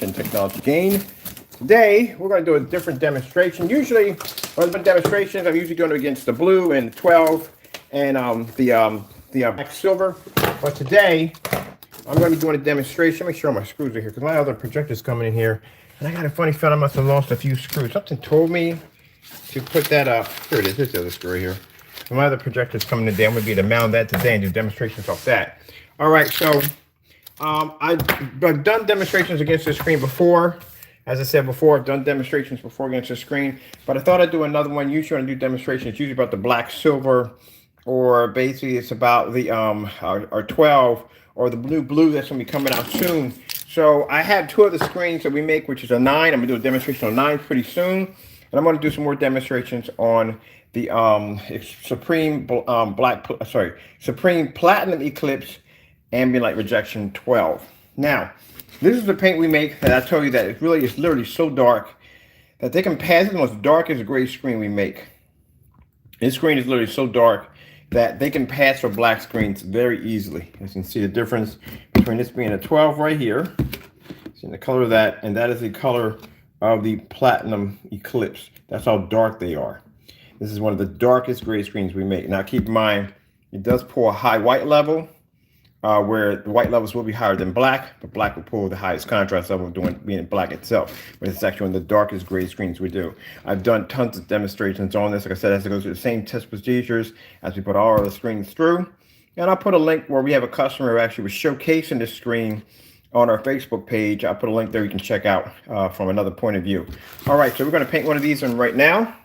projection technology gain. Today, we're going to do a different demonstration. Usually, when I'm doing demonstrations, I'm usually doing it against the blue and the 12 and the black silver. But today, I'm going to be doing a demonstration. Make sure all my screws are here because my other projector's coming in here. And I got a funny feeling I must have lost a few screws. Something told me to put that up. Here it is. Here's the other screw here. And my other projector's coming today. I'm going to be to mount that today and do demonstrations off that. All right, so I've done demonstrations against the screen before. As I said before, I've done demonstrations before against the screen, but I thought I'd do another one. Usually when I do demonstrations, usually about the black silver, or basically it's about the our 12 or the blue that's gonna be coming out soon. So I have two other screens that we make, which is a 9. I'm gonna do a demonstration on 9 pretty soon, and I'm gonna do some more demonstrations on the Supreme Platinum Eclipse Ambient Light Rejection 12. Now, this is the paint we make, and I told you that it really is literally so dark that they can pass it. The most darkest gray screen we make. This screen is literally so dark that they can pass for black screens very easily. As you can see the difference between this being a 12 right here, see the color of that, and that is the color of the Platinum Eclipse. That's how dark they are. This is one of the darkest gray screens we make. Now keep in mind, it does pull a high white level, where the white levels will be higher than black, but black will pull the highest contrast level of being black itself. But it's actually one of the darkest gray screens we do. I've done tons of demonstrations on this. Like I said, it has to go through the same test procedures as we put all our other screens through. And I'll put a link where we have a customer who actually was showcasing this screen on our Facebook page. I'll put a link there you can check out from another point of view. All right, so we're going to paint one of these in right now.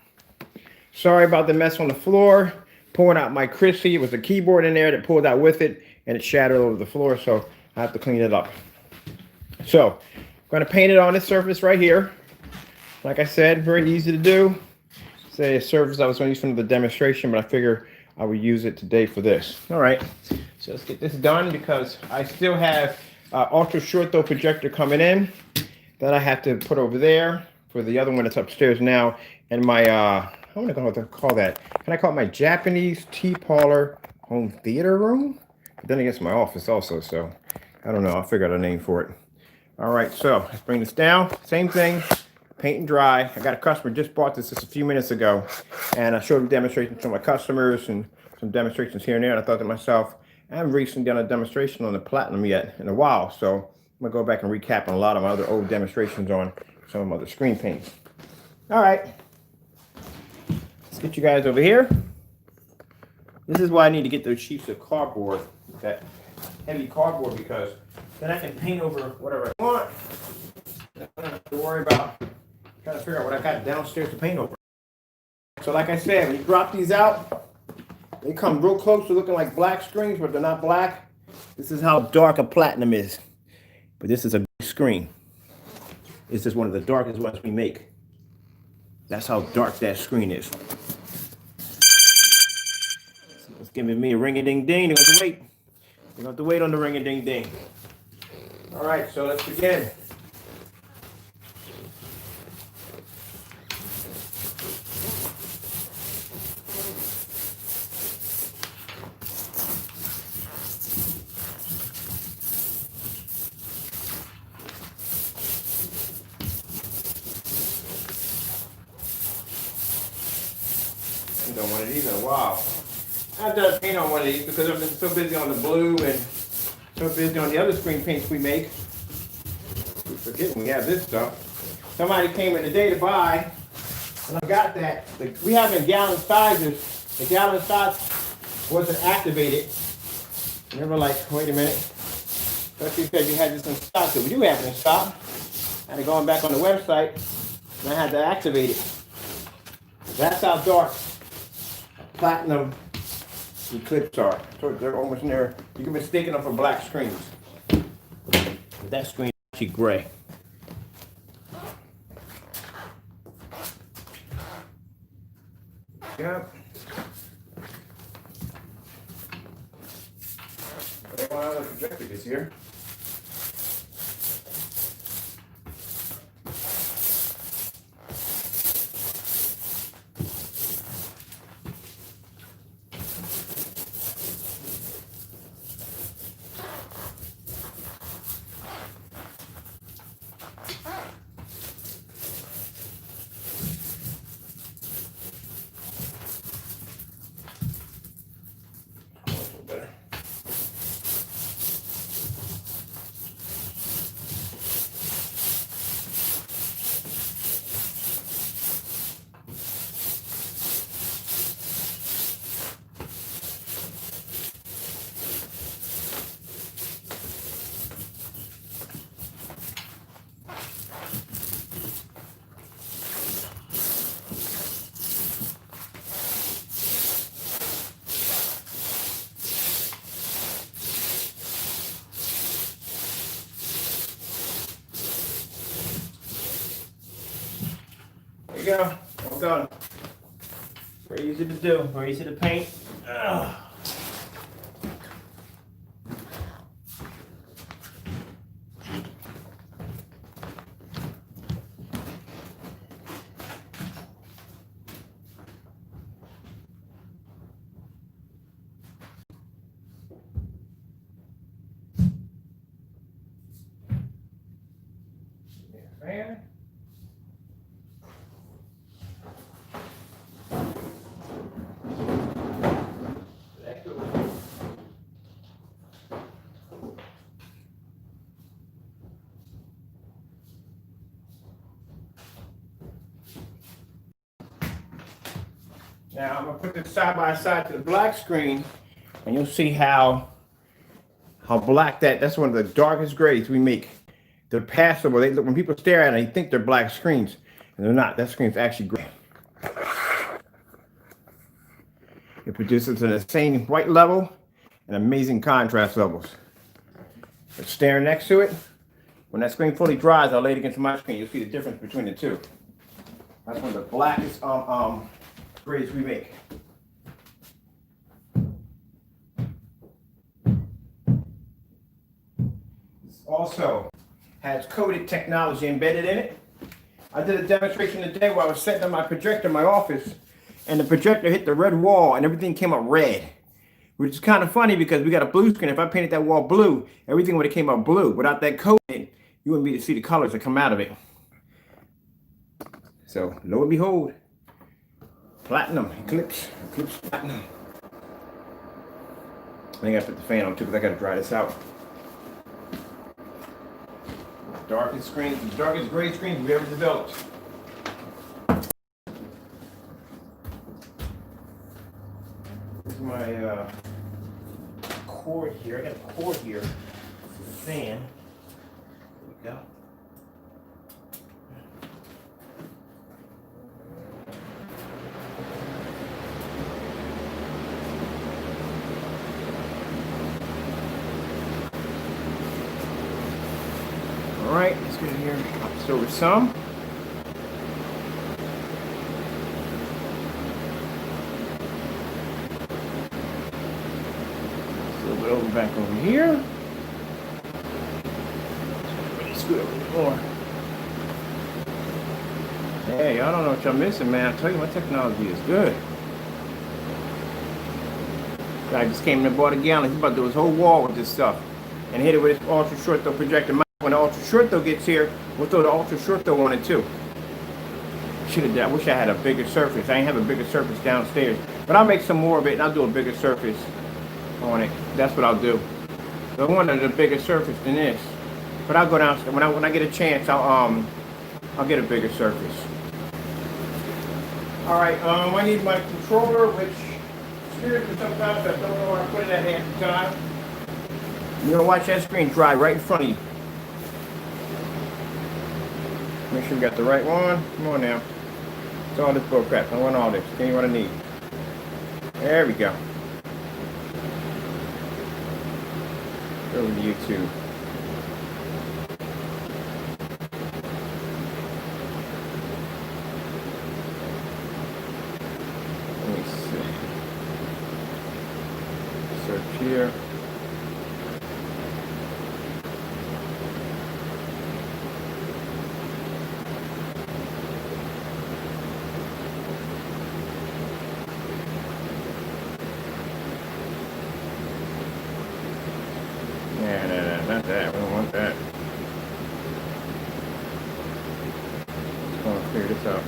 Sorry about the mess on the floor. Pulling out my Chrissy. It was a keyboard in there that pulled out with it, and it shattered over the floor, so I have to clean it up. So I'm going to paint it on this surface right here. Like I said, very easy to do. Say a surface I was going to use for the demonstration, but I figure I would use it today for this. All right, so let's get this done because I still have ultra short throw projector coming in that I have to put over there for the other one that's upstairs now, and my I want to call that. Can I call it my Japanese tea parlor home theater room? But then against my office also, so I don't know. I'll figure out a name for it. All right, so let's bring this down. Same thing, paint and dry. I got a customer just bought this just a few minutes ago, and I showed him demonstrations to my customers and some demonstrations here and there. And I thought to myself, I haven't recently done a demonstration on the Platinum yet in a while, so I'm gonna go back and recap on a lot of my other old demonstrations on some of my other screen paints. All right. Let's get you guys over here. This is why I need to get those sheets of cardboard, that heavy cardboard, because then I can paint over whatever I want. I don't have to worry about trying to figure out what I got downstairs to paint over. So like I said, when you drop these out, they come real close to looking like black screens, but they're not black. This is how dark a Platinum is. But this is a screen. This is one of the darkest ones we make. That's how dark that screen is. It's giving me a ring-a-ding-ding. They're going to wait. They're going to have to wait on the ring-a-ding-ding. All right, so let's begin. I haven't done one of these in a while. I've done paint on one of these because I've been so busy on the blue and so busy on the other screen paints we make. We forget we have this stuff. Somebody came in today to buy, and I got that. We have in gallon sizes. The gallon size wasn't activated. And they were like, wait a minute. So she said you had this in stock. So we do have it in stock. I had to go back on the website, and I had to activate it. That's how dark Platinum Eclipse are. So they're almost near. You can mistake them for black screens. But that screen is actually gray. Yep. But one other projector is here. we go. All done. Very easy to do. Very easy to paint. Ugh. Fan. Now I'm gonna put this side by side to the black screen, and you'll see how black that's one of the darkest grays we make. They're passable. They look, when people stare at it, they think they're black screens, and they're not. That screen's actually gray. It produces an insane white level and amazing contrast levels. But staring next to it, when that screen fully dries, I'll lay it against my screen. You'll see the difference between the two. That's one of the blackest grays we make. This also has coded technology embedded in it. I did a demonstration today where I was setting up my projector in my office, and the projector hit the red wall and everything came up red, which is kind of funny because we got a blue screen. If I painted that wall blue, everything would have came up blue. Without that coding, you wouldn't be able to see the colors that come out of it. So, lo and behold, Platinum Eclipse Platinum. I think I put the fan on too because I got to dry this out. Darkest screen, the darkest gray screen we've ever developed. This is my cord here. I got a cord here. This is a fan. There we go. All right, let's get in here. Pop this over some. A little bit over back over here. Really scoot over a little more. Hey, y'all don't know what y'all missing, man. I tell you, my technology is good. Guy just came in and bought a gallon. He's about to do his whole wall with this stuff and hit it with his ultra short throw projector. When the ultra short throw gets here, we'll throw the ultra short throw on it too. Should have done. I wish I had a bigger surface. I ain't have a bigger surface downstairs, but I'll make some more of it and I'll do a bigger surface on it. That's what I'll do. The one that's a bigger surface than this, but I'll go downstairs when I get a chance. I'll get a bigger surface. All right. I need my controller, which seriously sometimes I don't know where I put it at half the time. You're gonna watch that screen dry right in front of you. Make sure we got the right one. Come on now. It's all this bull crap. I want all this. Give me what I need. There we go. Go to YouTube. Let me see. Search here. Not that. We don't want that. Just want to figure this out.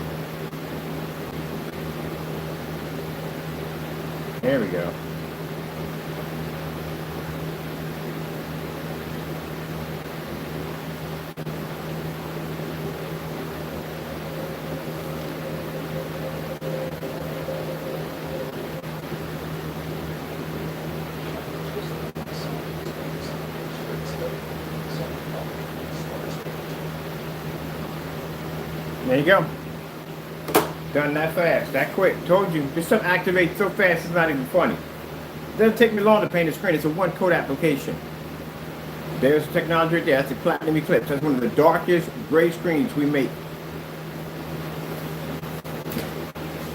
There we go. There you go. Done that fast, that quick. Told you, this stuff activates so fast it's not even funny. It doesn't take me long to paint a screen. It's a one coat application. There's the technology right there. That's the Platinum Eclipse. That's one of the darkest gray screens we make.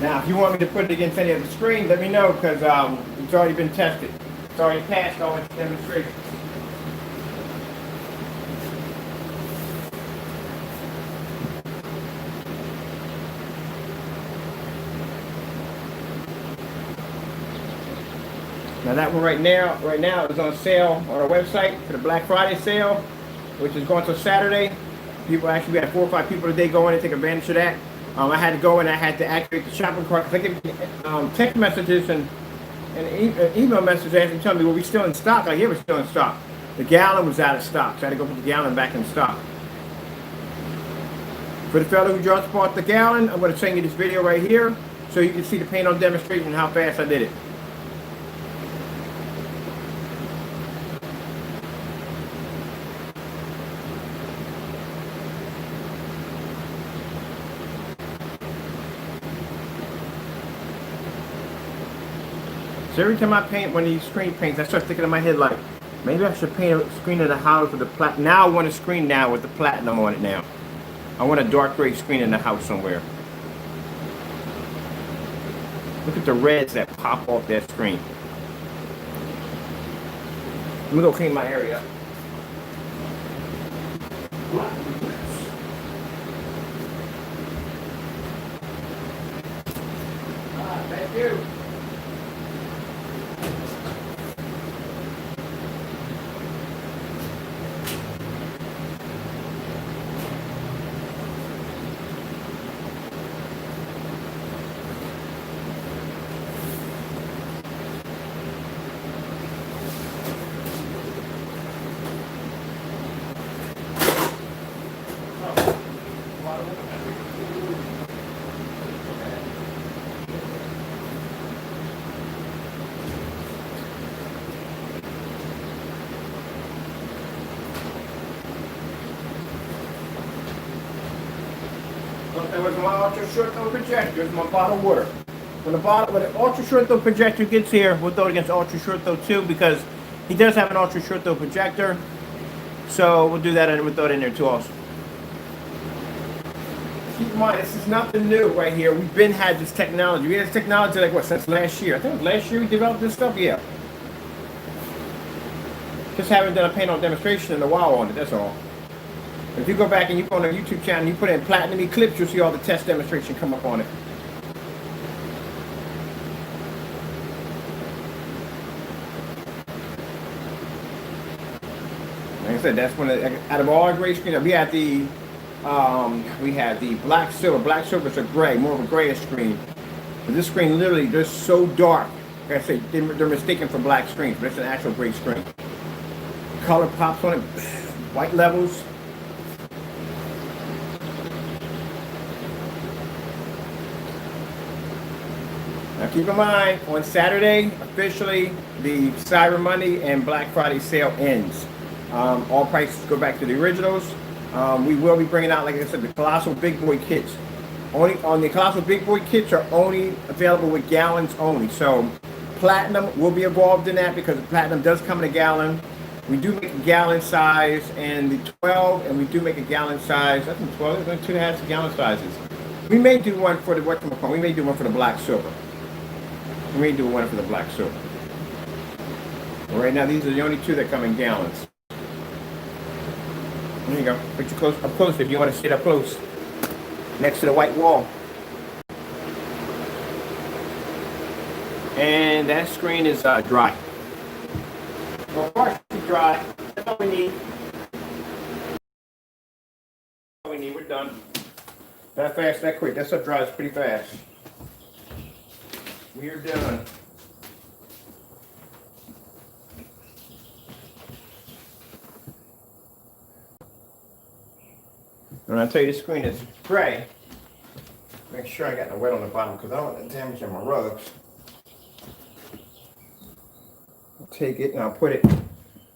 Now, if you want me to put it against any of the screens, let me know, because it's already been tested. It's already passed all its demonstrations. Now that one right now is on sale on our website for the Black Friday sale, which is going till Saturday. People actually, we had 4 or 5 people today go in and take advantage of that. I had to go in, I had to activate the shopping cart because I get text messages and email messages actually telling me, well, we still in stock. Like, yeah, we're still in stock. The gallon was out of stock, so I had to go put the gallon back in stock. For the fellow who just bought the gallon, I'm going to send you this video right here so you can see the paint on demonstration and how fast I did it. So every time I paint one of these screen paints, I start thinking in my head like, maybe I should paint a screen in the house with the platinum. Now I want a screen now with the platinum on it now. I want a dark gray screen in the house somewhere. Look at the reds that pop off that screen. Let me go clean my area up. Thank you. That was my ultra short throw projector. It's my bottle of water. When the ultra short throw projector gets here, we'll throw it against ultra short throw too, because he does have an ultra short throw projector. So we'll do that and we'll throw it in there too also. Keep in mind, this is nothing new right here. We've been had this technology. We had this technology like what, since last year? I think it was last year we developed this stuff, yeah. Just haven't done a paint on demonstration in a while on it, that's all. If you go back and you go on our YouTube channel and you put in Platinum Eclipse, you'll see all the test demonstration come up on it. Like I said, that's one of out of all our gray screens. We had the black silver. Black silver is a gray, more of a grayish screen. But this screen literally, they're so dark. Like I say, they're mistaken for black screens, but it's an actual gray screen. Color pops on it, white levels. Now keep in mind, on Saturday, officially, the Cyber Monday and Black Friday sale ends. All prices go back to the originals. We will be bringing out, like I said, the Colossal Big Boy kits. Only on the Colossal Big Boy kits are only available with gallons only. So Platinum will be involved in that because the Platinum does come in a gallon. We do make a gallon size and the 12, and we do make a gallon size. I think 12 is like 2.5 gallon sizes. We may do one for the we may do one for the black silver. We may do one for the black silver. But right now, these are the only two that come in gallons. There you go. Put you close up close if you want to sit up close, next to the white wall. And that screen is dry. Well, partially dry. That's all we need. That's all we need. We're done. That fast, that quick. That stuff dries pretty fast. We are done. When I tell you the screen is gray, make sure I got the wet on the bottom because I don't want to damage my rugs. I'll take it and I'll put it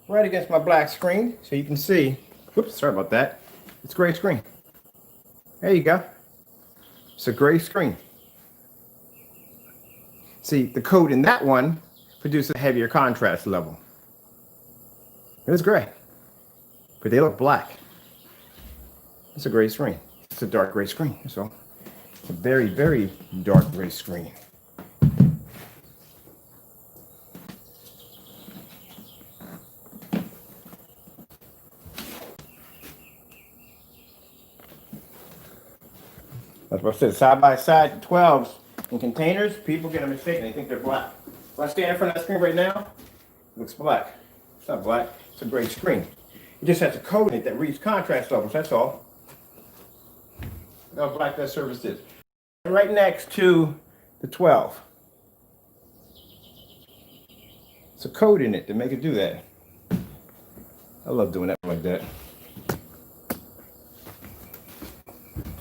right against my black screen so you can see. Whoops, sorry about that. It's a gray screen. There you go. It's a gray screen. See, the code in that one produces a heavier contrast level. It was gray, but they look black. It's a gray screen. It's a dark gray screen, so It's a very, very dark gray screen. That's what I said, side by side 12s in containers, people get a mistake and they think they're black. If I stand in front of that screen right now, it looks black. It's not black, it's a gray screen. It just has a code in it that reads contrast levels, that's all. Look how black that surface is. Right next to the 12. It's a code in it to make it do that. I love doing that like that.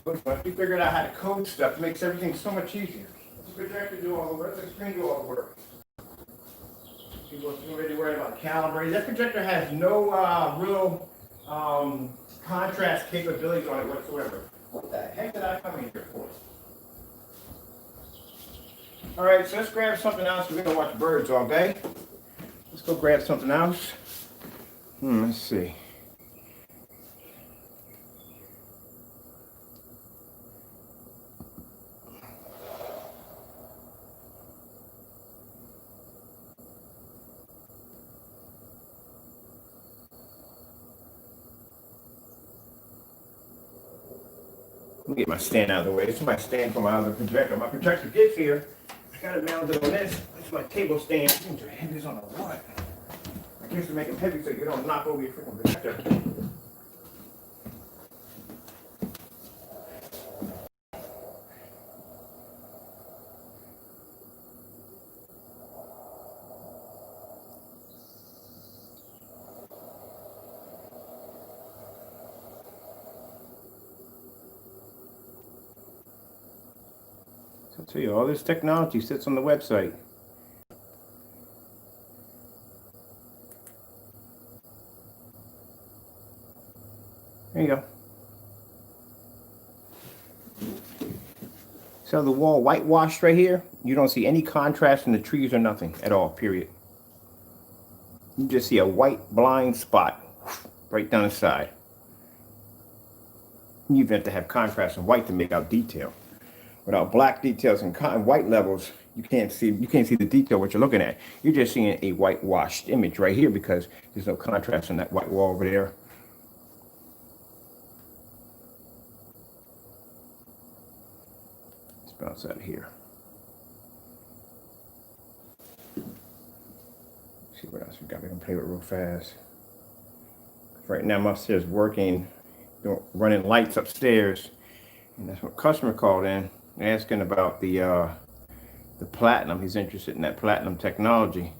Once we figured out how to code stuff, it makes everything so much easier. Let the projector do all the work, let the screen do all the work. People are already worried about calibrating. That projector has no real contrast capabilities on it whatsoever. What the heck did I come in here for? All right, so let's grab something else. We're gonna watch birds all day. Let's go grab something else. Let's see. Let me get my stand out of the way. This is my stand for my other projector. My projector gets here. I got it mounted on this. This is my table stand. These are heavy on a what? I guess to make them heavy so you don't knock over your freaking projector. So I'll tell you, all this technology sits on the website. There you go. So the wall whitewashed right here, you don't see any contrast in the trees or nothing at all, period. You just see a white blind spot right down the side. You even have to have contrast in white to make out detail. Without black details and white levels, you can't see the detail what you're looking at. You're just seeing a whitewashed image right here because there's no contrast on that white wall over there. Let's bounce out of here. Let's see what else we got. We can play with real fast. Right now I'm upstairs working, running lights upstairs, and that's what a customer called in asking about the platinum. He's interested in that platinum technology,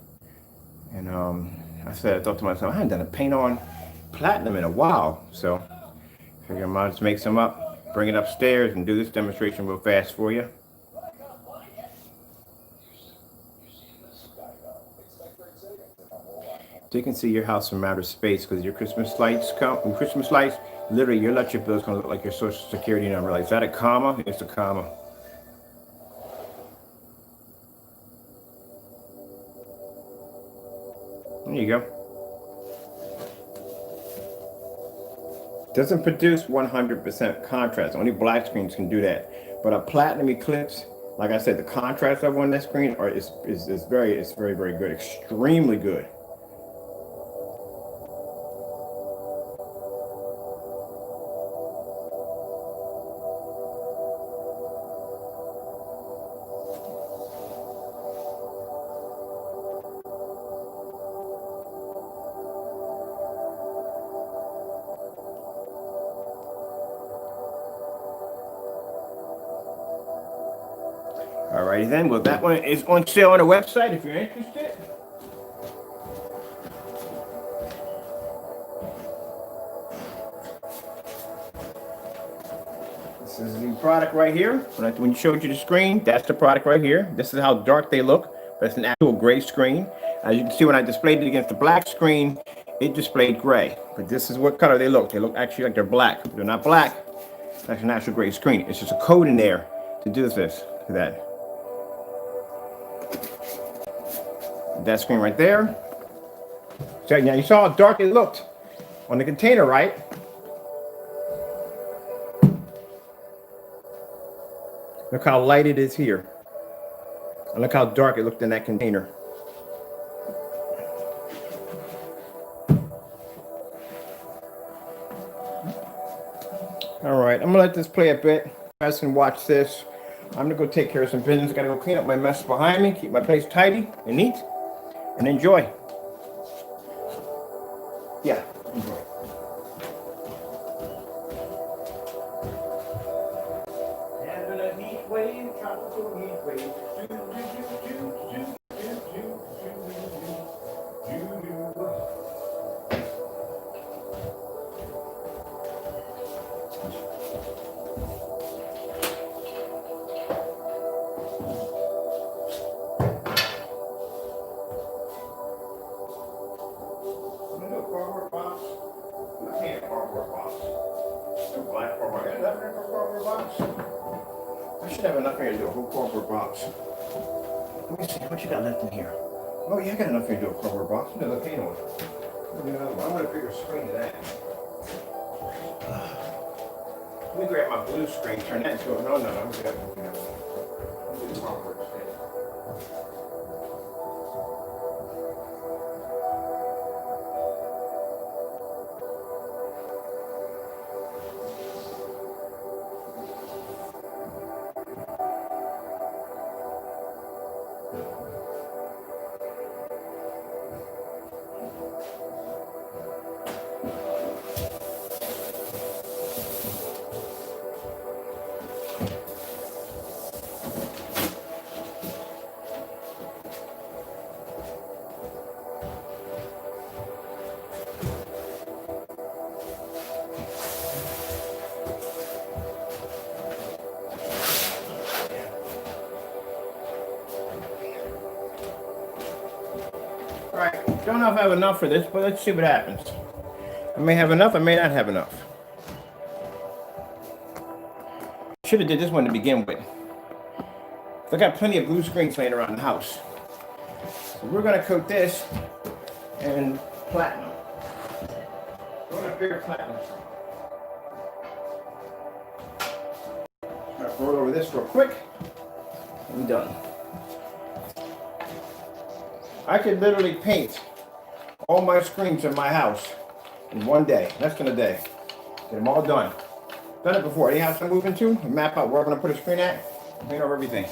and I thought to myself, I haven't done a paint on platinum in a while, so I figured I might just make some up, bring it upstairs, and do this demonstration real fast for you. So you can see your house from outer space because your Christmas lights literally your electric bill is going to look like your social security number. Like, is that a comma? It's a comma. There you go. Doesn't produce 100% contrast. Only black screens can do that. But a Platinum Eclipse, like I said, the contrast level on that screen is very, very good. Extremely good. Alrighty then, well that one is on sale on the website if you're interested. This is the product right here. When you showed you the screen, that's the product right here. This is how dark they look, but it's an actual gray screen. As you can see, when I displayed it against the black screen, it displayed gray. But this is what color they look. They look actually like they're black. They're not black. That's an actual gray screen. It's just a code in there to do this. Look at that. That screen right there. So now you saw how dark it looked on the container, right? Look how light it is here. And look how dark it looked in that container. All right, I'm gonna let this play a bit. You guys can watch this. I'm gonna go take care of some business. Gotta go clean up my mess behind me, keep my place tidy and neat, and enjoy. Yeah, enjoy. Having a heat wave, tropical heat wave. Cardboard box. I can't cardboard box. No black cardboard. I got enough here for a cardboard box. I should have enough here to do a whole cardboard box. Let me see what you got left in here. Oh yeah, I got enough here to do a cardboard box. Another paint on. I'm gonna bigger screen than that. Let me grab my blue screen, turn that into a no. I'm gonna do cardboard instead. Alright, don't know if I have enough for this, but let's see what happens. I may have enough, I may not have enough. Should have did this one to begin with. I got plenty of blue screens laying around the house. So we're gonna coat this in platinum. We're gonna bigger platinum. I'm gonna roll over this real quick. And we're done. I could literally paint all my screens in my house in one day, less than a day. Get them all done. Done it before. Any house I'm moving to, map out where I'm gonna put a screen at, paint over everything.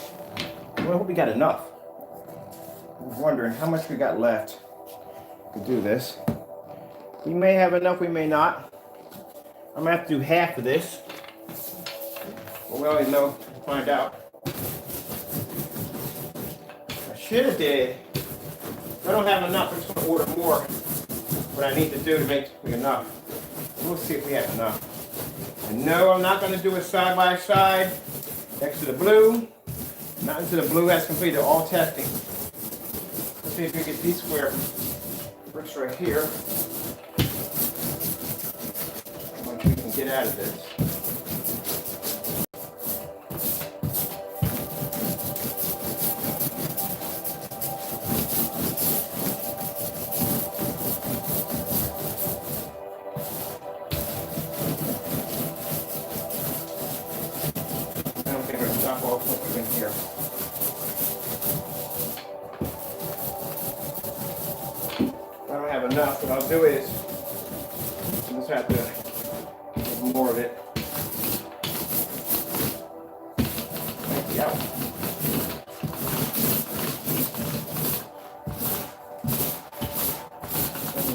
Well, I hope we got enough. I was wondering how much we got left to do this. We may have enough, we may not. I'm gonna have to do half of this. But we always know, find out. I should have did. If I don't have enough, I'm just gonna order more. What I need to do to make enough. We'll see if we have enough. And no, I'm not gonna do it side by side next to the blue. Not until the blue has completed all testing. Let's see if we get these square bricks right here. How much we can get out of this. In here. If I don't have enough, what I'll do is I'll just have to give more of it. Yeah.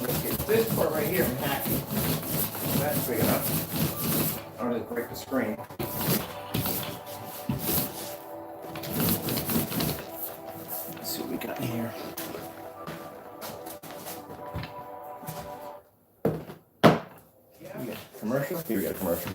Let's get this part right here and hack it. That's big enough. I'll just break the screen. Here. Yeah. Commercial? Here we got a commercial.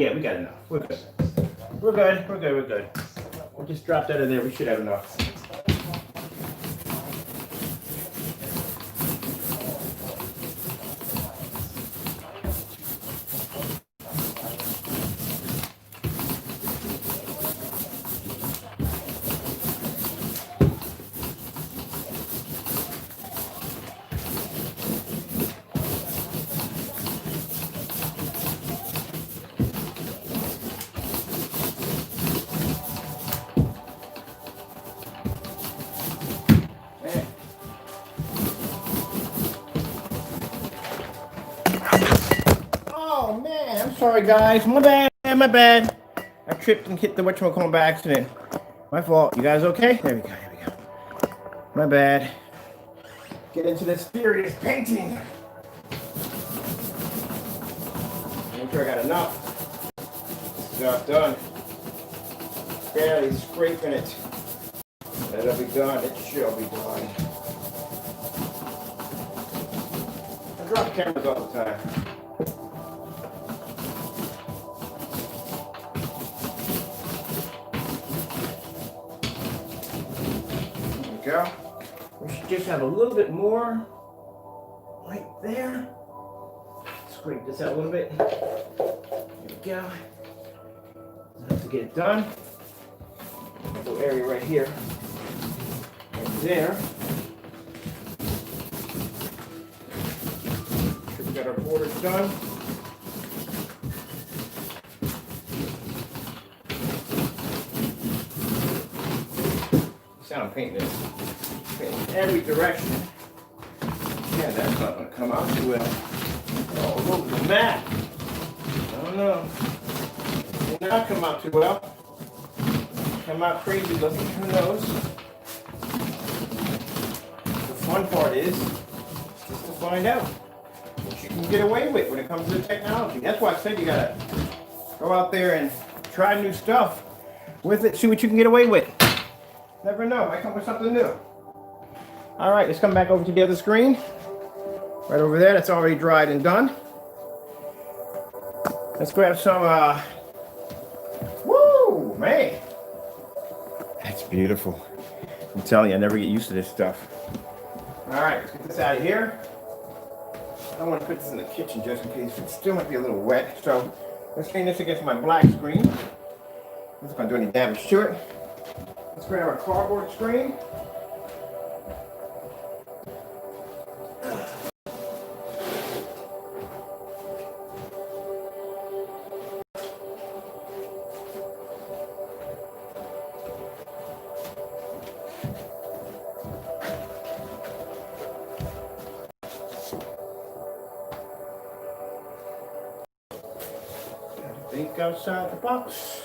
Yeah, we got enough. We're good. We're good. We're good. We're good. We'll just drop that in there. We should have enough. Oh man, I'm sorry guys. My bad, my bad. I tripped and hit the whatchamacallit by accident. My fault. You guys okay? There we go, there we go. My bad. Get into this furious painting. Make sure I got enough. Job done. Barely scraping it. That'll be done. It shall be done. I drop cameras all the time. Go. We should just have a little bit more right there. Scrape this out a little bit. There we go. Enough to get it done. A little area right here. Right there. Sure we got our borders done. I'm painting this. Painting every direction. Yeah, that's not going to come out too well. All over the mat. I don't know. It will not come out too well. Come out crazy looking. Who knows? The fun part is just to find out what you can get away with when it comes to the technology. That's why I said you got to go out there and try new stuff with it. See what you can get away with. Never know, might come with something new. All right, let's come back over to the other screen. Right over there, that's already dried and done. Let's grab some, woo, man. That's beautiful. I'm telling you, I never get used to this stuff. All right, let's get this out of here. I don't want to put this in the kitchen just in case. It still might be a little wet. So let's clean this against my black screen. I'm not gonna do any damage to it. Let's grab our cardboard screen. Think outside the box.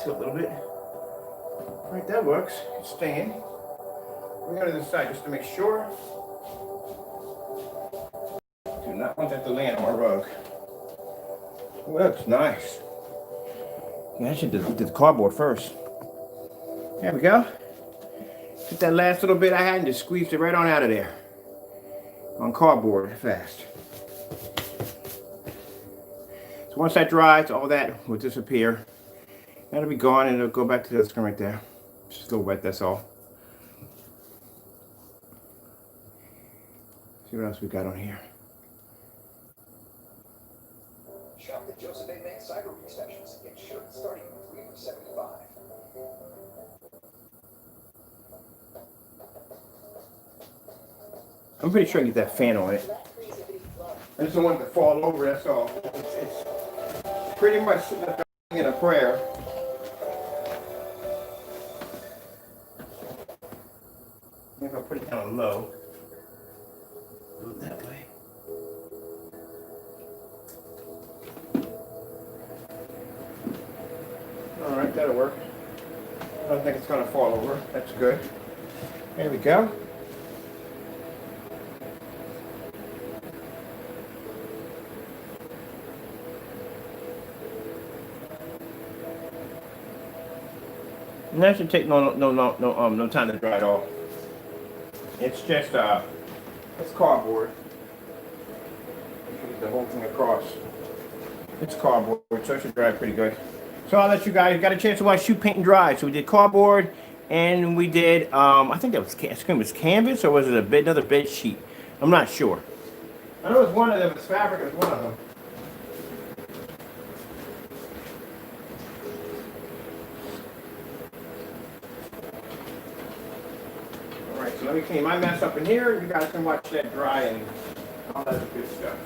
A little bit. Right, that works. It's staying. We're going to the side just to make sure. Do not want that to land on our rug. Oh, that looks nice. Yeah, I should do the cardboard first. There we go. Get that last little bit I had and just squeezed it right on out of there. On cardboard, fast. So once that dries, all that will disappear. That'll be gone and it'll go back to the screen right there. Just a little wet, that's all. See what else we got on here. Shop the Joseph A. Bank Cyber Recessions. Get shirts starting with $3 for $75. I'm pretty sure I can get that fan on it. I just don't want it to fall over, that's all. It's pretty much sitting up there in a prayer. If I put it down low, go that way. All right, that'll work. I don't think it's going to fall over. That's good. There we go. And that should take no time to dry at all. It's just it's cardboard. Get the whole thing across. It's cardboard, so it should dry pretty good. So I'll let you guys got a chance to watch Shoot, Paint, and Dry. So we did cardboard, and we did I think that was canvas, or was it another bed sheet? I'm not sure. I know it was one of them. It's fabric. It was one of them. All right, so let me clean my mess up in here. You guys can watch that dry and all that good stuff.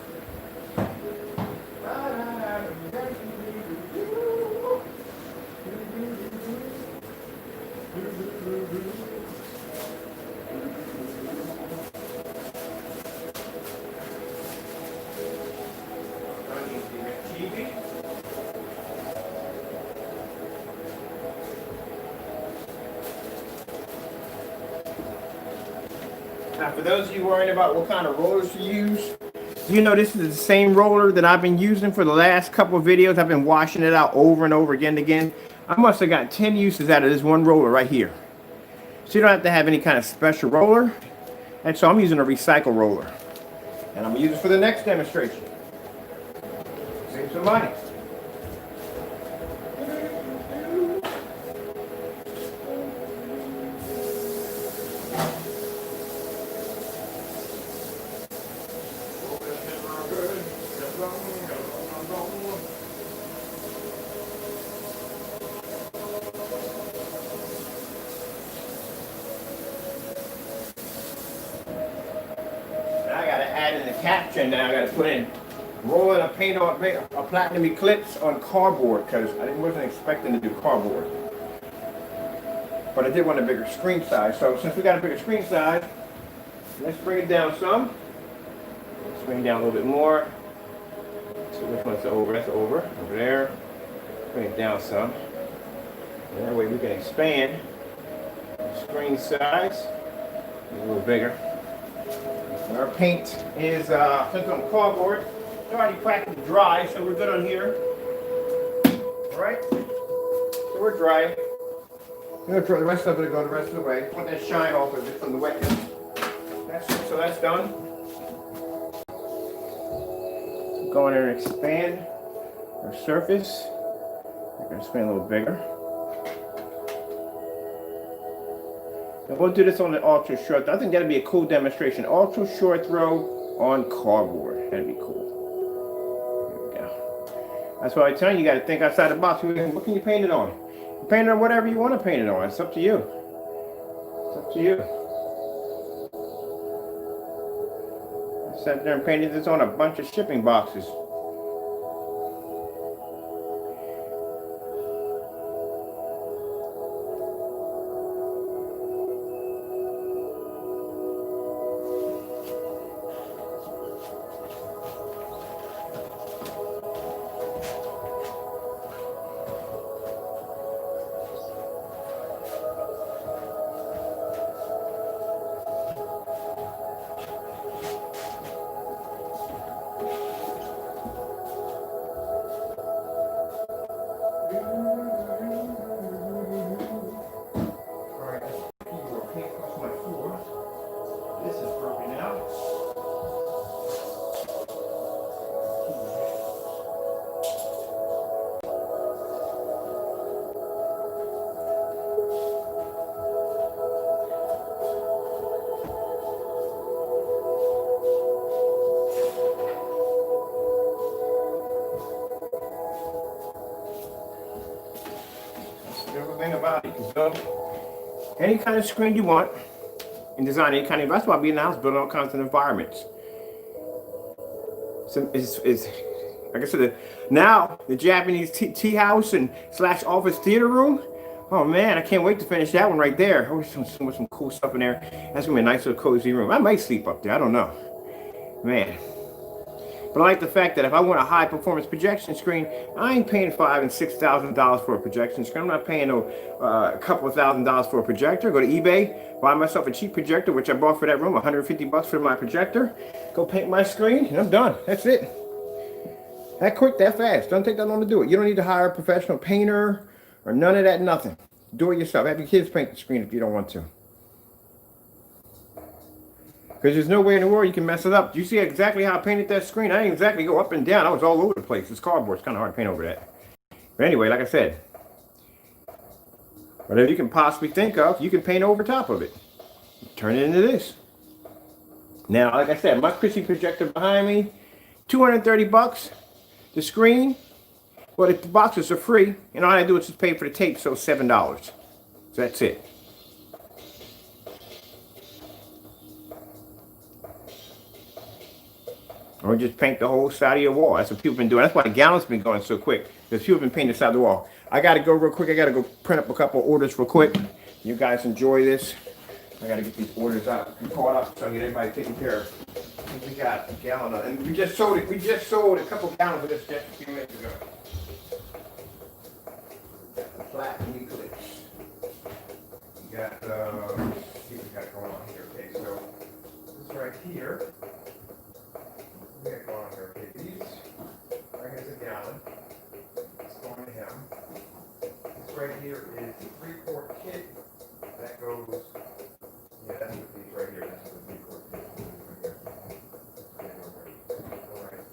Now, for those of you worrying about what kind of rollers to use, you know this is the same roller that I've been using for the last couple of videos. I've been washing it out over and over again and again. I must have gotten 10 uses out of this one roller right here. So you don't have to have any kind of special roller. And so I'm using a recycle roller. And I'm going to use it for the next demonstration. Save some money. Caption now. I got to put in rolling a paint on a Platinum Eclipse on cardboard because I wasn't expecting to do cardboard, but I did want a bigger screen size. So since we got a bigger screen size, let's bring it down some. Let's bring it down a little bit more. So which one's over? That's over there. Bring it down some. And that way we can expand the screen size a little bigger. Our paint is since on cardboard, it's already practically dry, so we're good on here. All right, so we're dry. I'm gonna throw the rest of it to go the rest of the way. Want that shine off of it from the wetness. That's it. So that's done. Go in there and expand our surface. We're gonna expand a little bigger. And we'll do this on an ultra short. I think that'd be a cool demonstration. Ultra short throw on cardboard. That'd be cool. Here we go. That's why I tell you, you got to think outside the box. What can you paint it on? You paint it on whatever you want to paint it on. It's up to you. It's up to you. I sat there and painted this on a bunch of shipping boxes. About it. You can build any kind of screen you want and design any kind of, that's why being in the house, building all kinds of environments. So it's like I said, now the Japanese tea house and / office theater room. Oh man, I can't wait to finish that one right there. Oh, some cool stuff in there. That's gonna be a nice little cozy room. I might sleep up there. I don't know, man. But I like the fact that if I want a high performance projection screen, I ain't paying $5,000 and $6,000 for a projection screen. I'm not paying a couple of $1,000s for a projector. Go to eBay, buy myself a cheap projector, which I bought for that room, $150 for my projector. Go paint my screen, and I'm done. That's it. That quick, that fast. Doesn't take that long to do it. You don't need to hire a professional painter or none of that, nothing. Do it yourself. Have your kids paint the screen if you don't want to. Because there's no way in the world you can mess it up. You see exactly how I painted that screen? I didn't exactly go up and down. I was all over the place. It's cardboard. It's kind of hard to paint over that. But anyway, like I said, whatever you can possibly think of, you can paint over top of it. Turn it into this. Now, like I said, my Chrissy projector behind me, 230 bucks. The screen, well, the boxes are free, and all I do is just pay for the tape, so $7. So that's it. Or just paint the whole side of your wall. That's what people have been doing. That's why the gallon's been going so quick. Because people have been painting the side of the wall. I got to go real quick. I got to go print up a couple of orders real quick. You guys enjoy this. I got to get these orders out and caught up so I can get everybody taken care of. I think we got a gallon of, and we just sold it. We just sold a couple gallons of this just a few minutes ago. Got the Platinum Eclipse. We got, let's see what we got going on here. Okay, so this right here. We got going on here. Okay, these, right here's a gallon. It's going to him. This right here is the 3-quart kit. That goes, yeah, that's what these right here. That's what the 3-quart kit is right here. All right.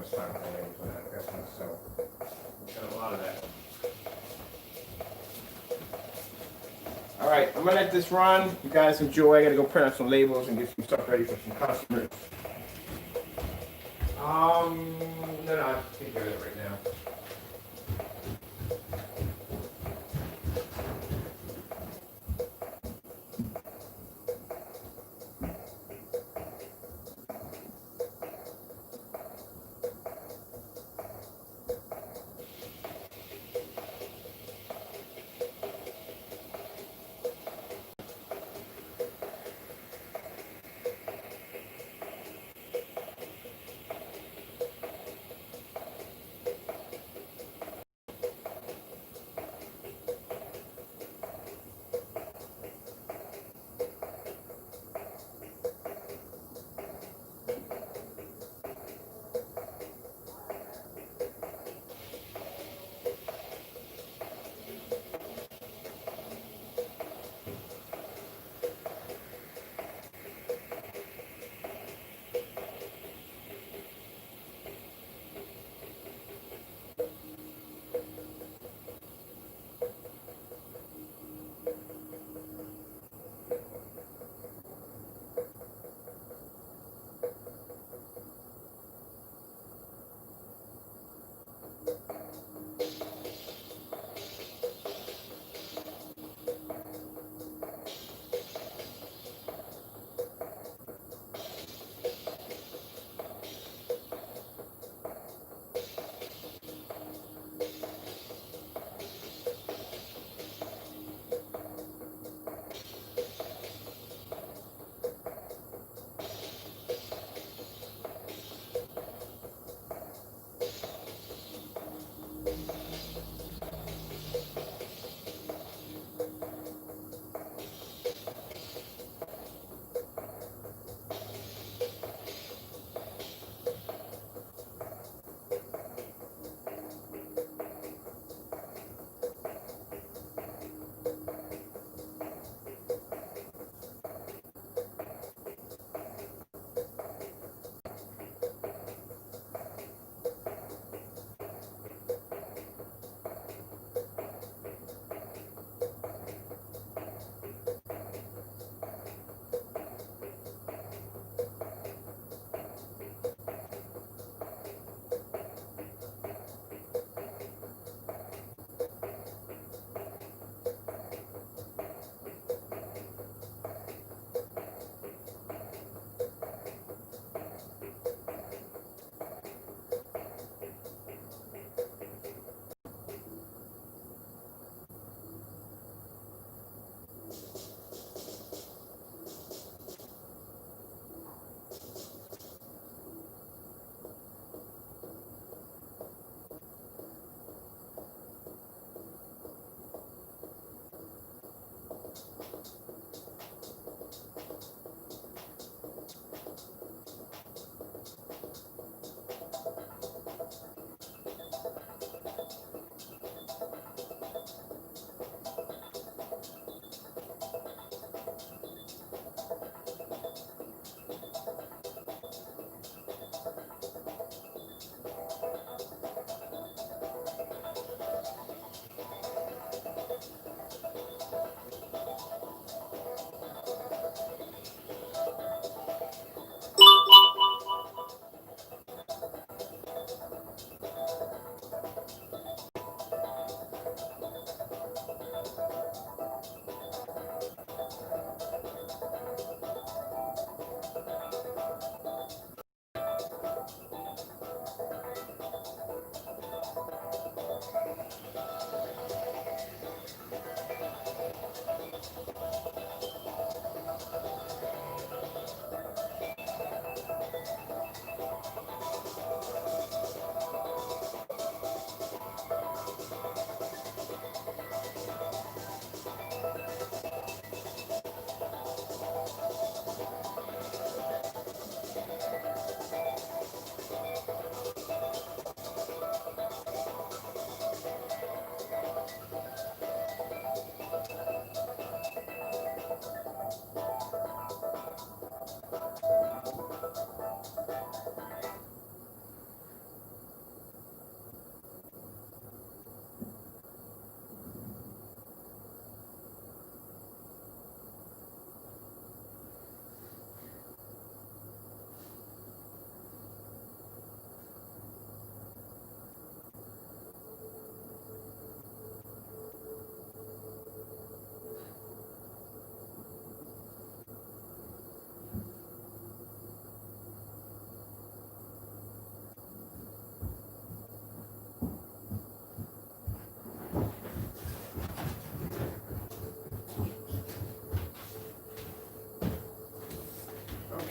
much time for labels on that. That's not so. Got a lot of that. All right, I'm gonna let this run. You guys enjoy. I gotta go print out some labels and get some stuff ready for some customers. No, I can't do it right now.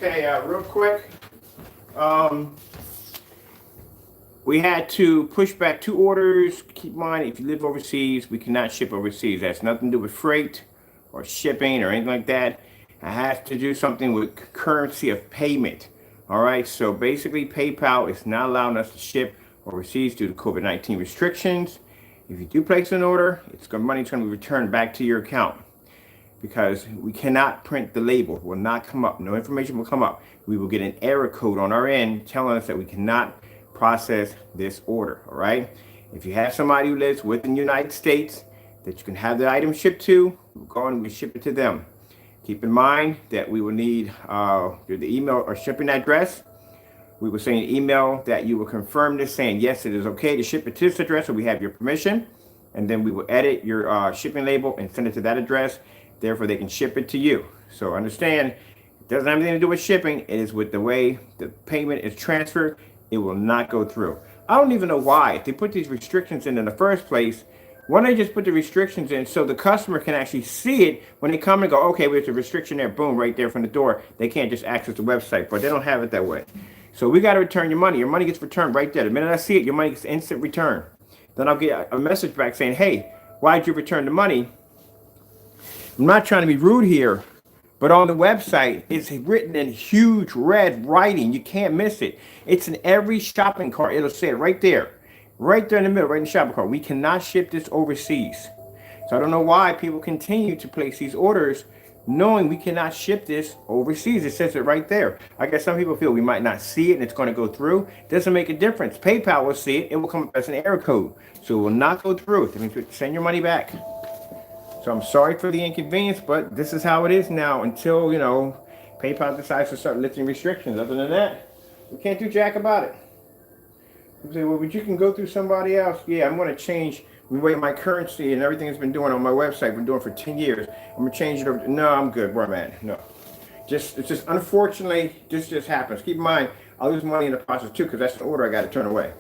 Okay, real quick. We had to push back 2 orders. Keep in mind, if you live overseas, we cannot ship overseas. That's nothing to do with freight or shipping or anything like that. It has to do something with currency of payment. All right, so basically PayPal is not allowing us to ship overseas due to COVID-19 restrictions. If you do place an order, money's going to be returned back to your account because we cannot print the label. It will not come up. No information will come up. We will get an error code on our end telling us that we cannot process this order. All right. If you have somebody who lives within the United States that you can have the item shipped to, we'll go and we ship it to them. Keep in mind that we will need the email or shipping address. We will send an email that you will confirm this, saying yes, it is okay to ship it to this address, so we have your permission. And then we will edit your shipping label and send it to that address. Therefore, they can ship it to you. So understand, it doesn't have anything to do with shipping. It is with the way the payment is transferred. It will not go through. I don't even know why. If they put these restrictions in the first place, why don't they just put the restrictions in so the customer can actually see it when they come and go, okay, there's a restriction there, boom, right there from the door. They can't just access the website, but they don't have it that way. So we got to return your money. Your money gets returned right there. The minute I see it, your money gets instant return. Then I'll get a message back saying, hey, why did you return the money? I'm not trying to be rude here, but on the website, it's written in huge red writing. You can't miss it. It's in every shopping cart. It'll say it right there in the middle, right in the shopping cart. We cannot ship this overseas. So I don't know why people continue to place these orders knowing we cannot ship this overseas. It says it right there. I guess some people feel we might not see it and it's going to go through. It doesn't make a difference. PayPal will see it. It will come up as an error code. So it will not go through. That means we have to send your money back. So I'm sorry for the inconvenience, but this is how it is now until, PayPal decides to start lifting restrictions. Other than that, we can't do jack about it. You say, well, but you can go through somebody else. Yeah, I'm going to change the way my currency and everything has been doing on my website. Been doing for 10 years. I'm going to change it over. No, I'm good where I'm at. No. It's just, unfortunately, this just happens. Keep in mind, I'll lose money in the process too because that's an order I got to turn away.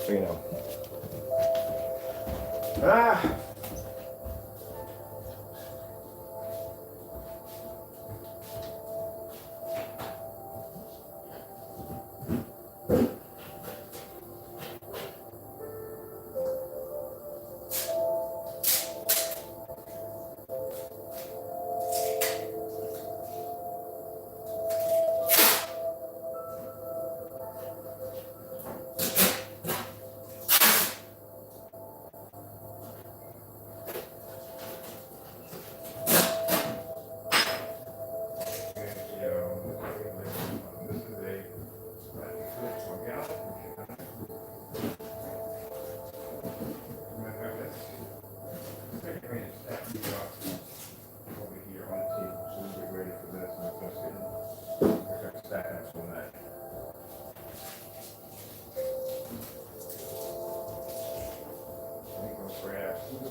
So,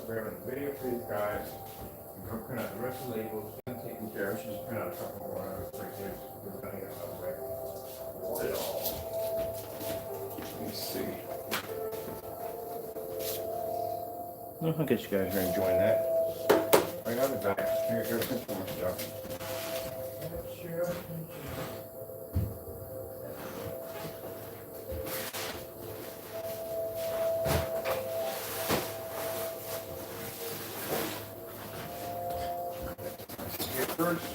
grab a video for these guys. I'm going to print out the rest of the labels. I'm taking care of. I should just print out a couple more right here. We're running out of the way. Want it all. Let me see. Well, I guess you guys are enjoying that. Right on the back. Here's some more stuff. First.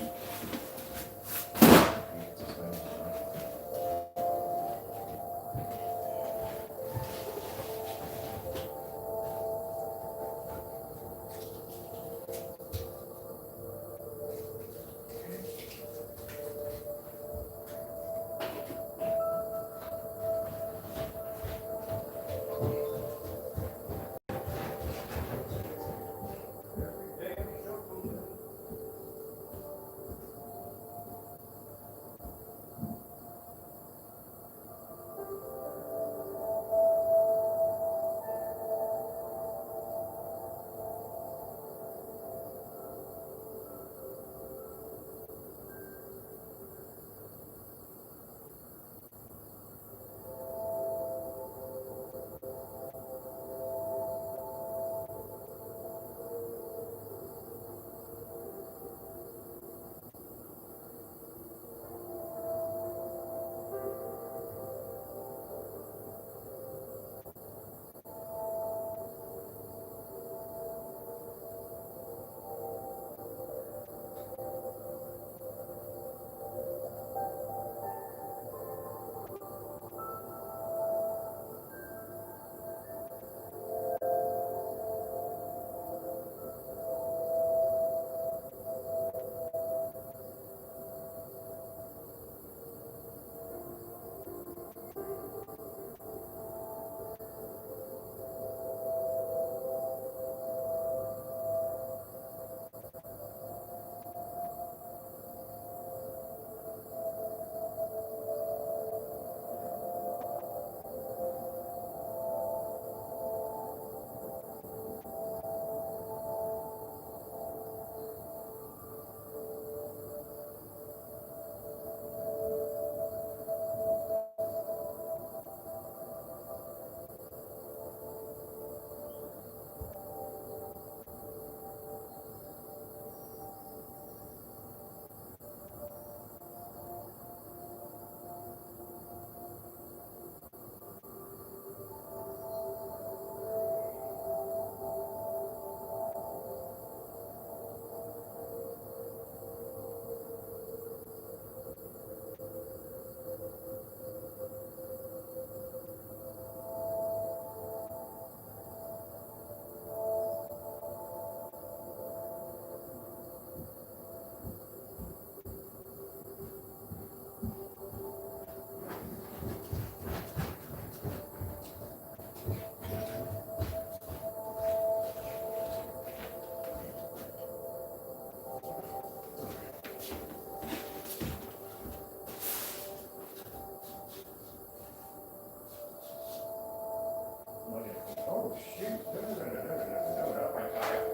Oh shoot! No, no, no, no, no, no, no, no, not my tile.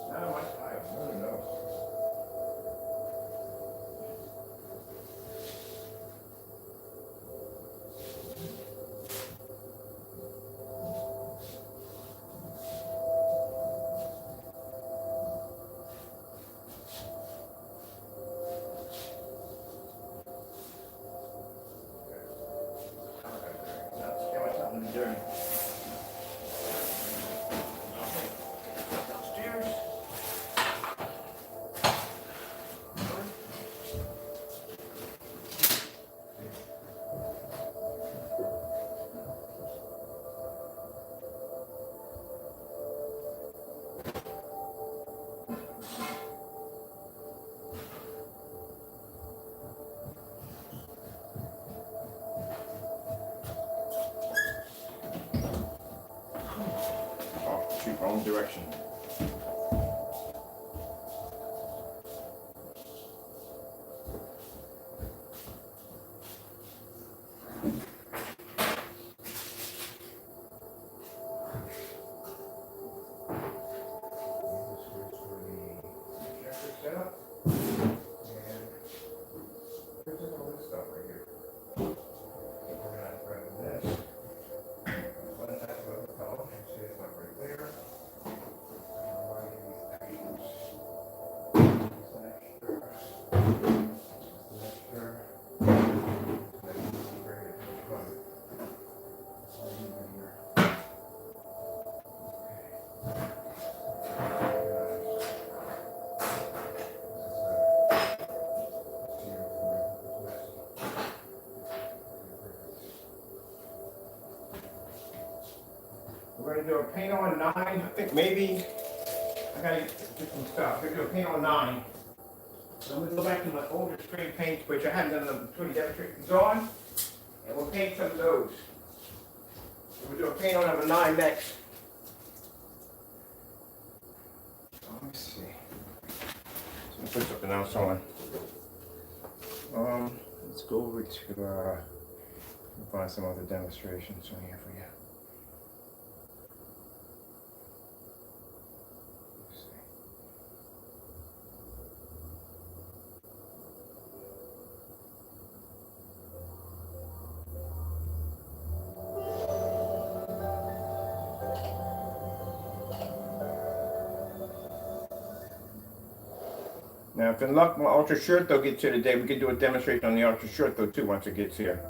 Not my tile. No, no, no. That's how much I'm doing. Downstairs. Oh, shoot, wrong direction. Set up. And there's just all this stuff right here. We're gonna grab this. One type of color, and see it's not right there. Why these items? It's an extra. It's an We're going to do a paint on 9. I think maybe I got to get some stuff. We're going to do a paint on 9. So I'm going to go back to my older spray paints, which I haven't done the 20 demonstrations on, and we'll paint some of those. So we'll do a paint on number 9 next. So let me see. So I'm put something else on. Let's go over to find some other demonstrations on here for you. Now, if in luck, my ultra short though gets here today, we could do a demonstration on the ultra short though too once it gets here.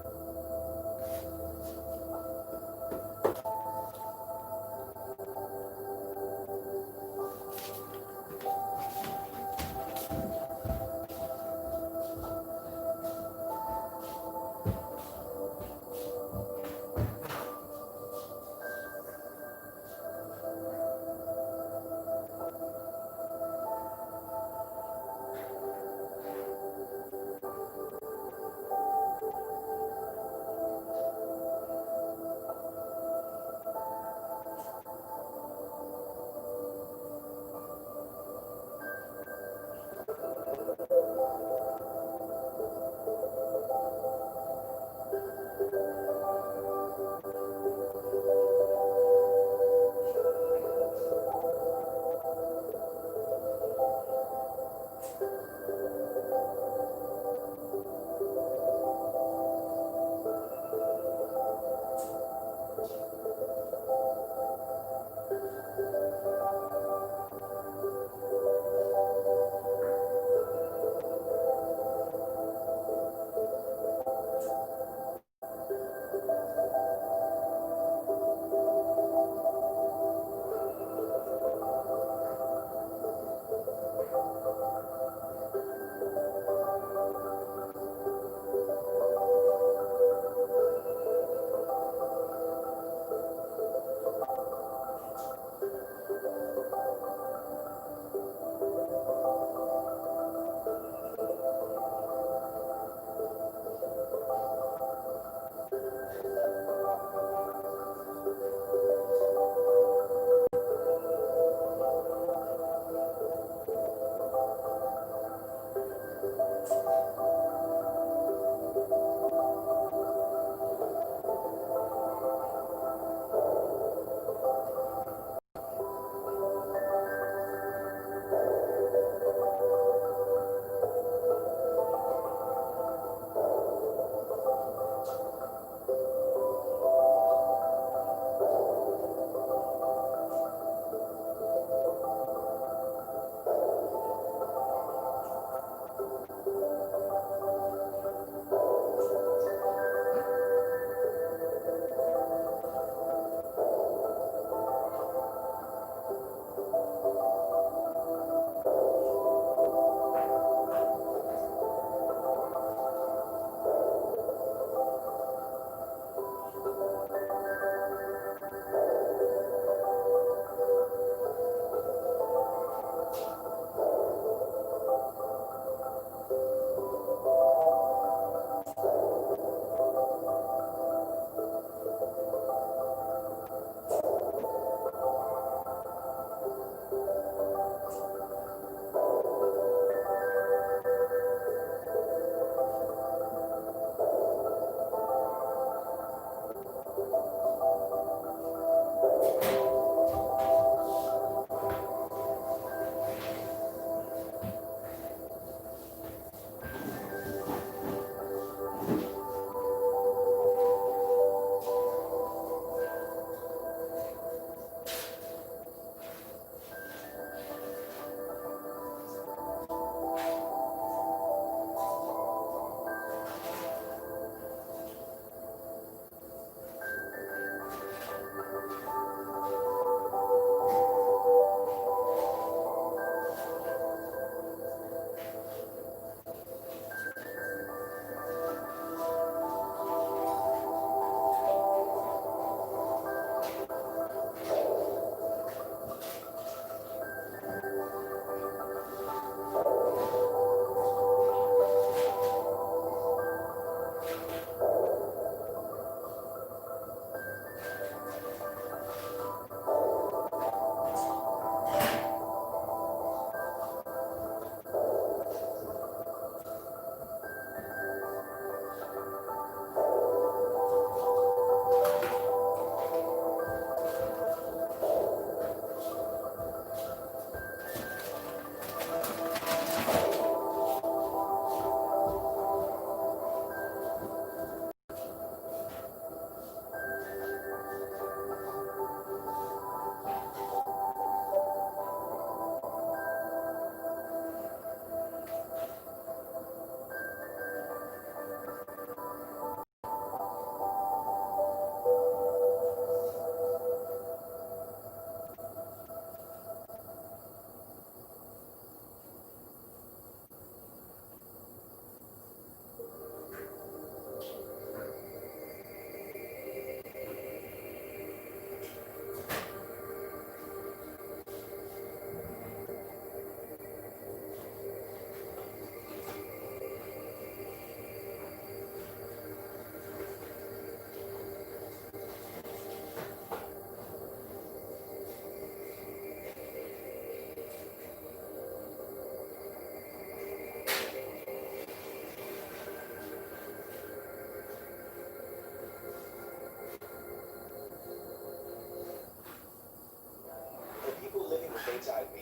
HIV,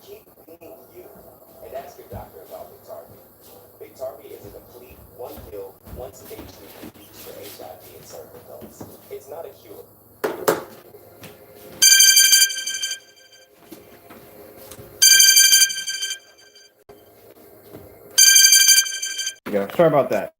keep being you. And ask your doctor about Biktarvy. Biktarvy is a complete one-pill, once-a-day treatment used for HIV in certain adults. It's not a cure. Yeah, sorry about that.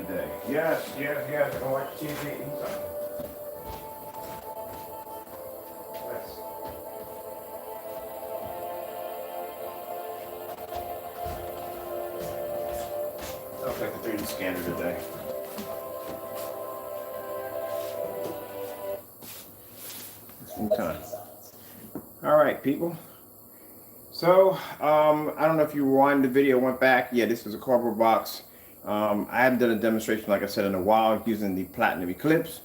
today. Yes, yes, yes. I can watch TV anytime. Yes. Looks like the 3D scanner today. Time. All right, people. So, I don't know if you rewind the video, went back. Yeah, this is a cardboard box. I haven't done a demonstration, like I said, in a while using the Platinum Eclipse.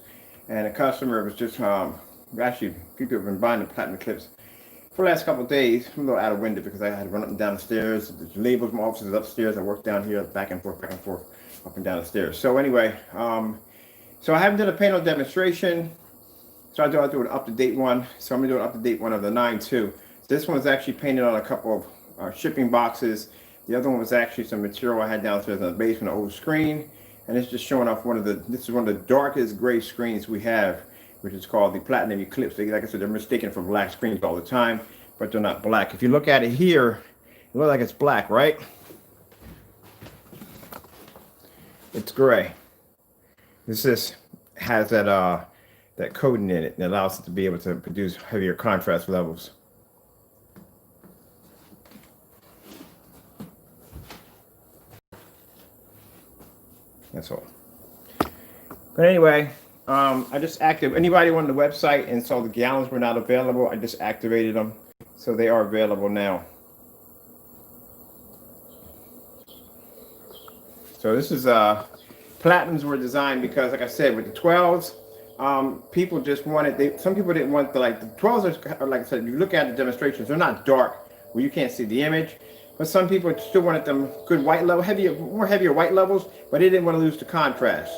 And the customer was just, actually, people have been buying the Platinum Eclipse for the last couple of days. I'm a little out of window because I had to run up and down the stairs. The labels, my office is upstairs. I work down here, back and forth, up and down the stairs. So anyway, so I haven't done a panel demonstration. So I do an up-to-date one. So I'm going to do an up-to-date one of the 9.2. This one was actually painted on a couple of shipping boxes. The other one was actually some material I had downstairs in the basement, an old screen. And it's just showing off this is one of the darkest gray screens we have, which is called the Platinum Eclipse. Like I said, they're mistaken for black screens all the time, but they're not black. If you look at it here, it looks like it's black, right? It's gray. This has that coating in it that allows it to be able to produce heavier contrast levels. That's all. But anyway, I just anybody on the website and saw the gallons were not available, I just activated them. So they are available now. So this is Platinums were designed because, like I said, with the 12s, people just wanted, some people didn't want the 12s are, like I said, you look at the demonstrations, they're not dark where you can't see the image, but some people still wanted them good white level, more heavier white levels, but they didn't want to lose the contrast.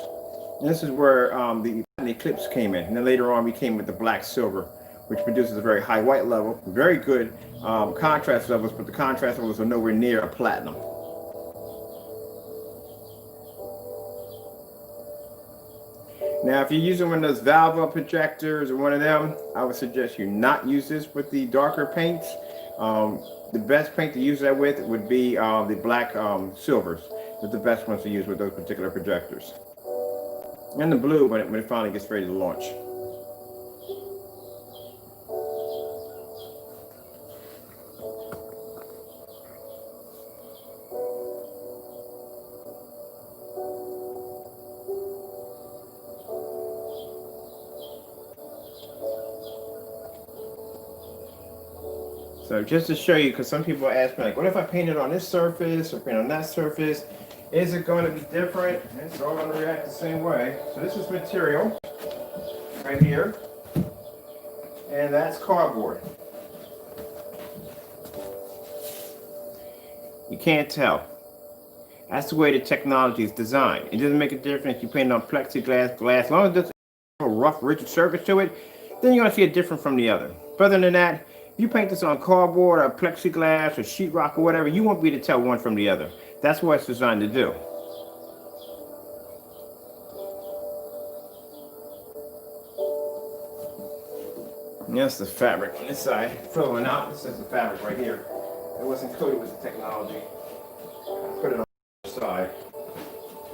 And this is where the Eclipse came in. And then later on we came with the black silver, which produces a very high white level, very good contrast levels, but the contrast levels are nowhere near a platinum. Now, if you're using one of those Valve projectors or one of them, I would suggest you not use this with the darker paints. The best paint to use that with would be the black silvers. They're the best ones to use with those particular projectors. And the blue when it finally gets ready to launch. So just to show you, because some people ask me, like, what if I paint it on this surface or paint on that surface? Is it going to be different? It's all going to react the same way. So this is material right here, and that's cardboard. You can't tell. That's the way the technology is designed. It doesn't make a difference if you paint it on plexiglass, glass. As long as there's a rough, rigid surface to it, then you're going to see it different from the other. But other than that, if you paint this on cardboard or plexiglass or sheetrock or whatever, you won't be able to tell one from the other. That's what it's designed to do. And that's the fabric on this side, filling out. This is the fabric right here. It wasn't coated with the technology. I put it on the side,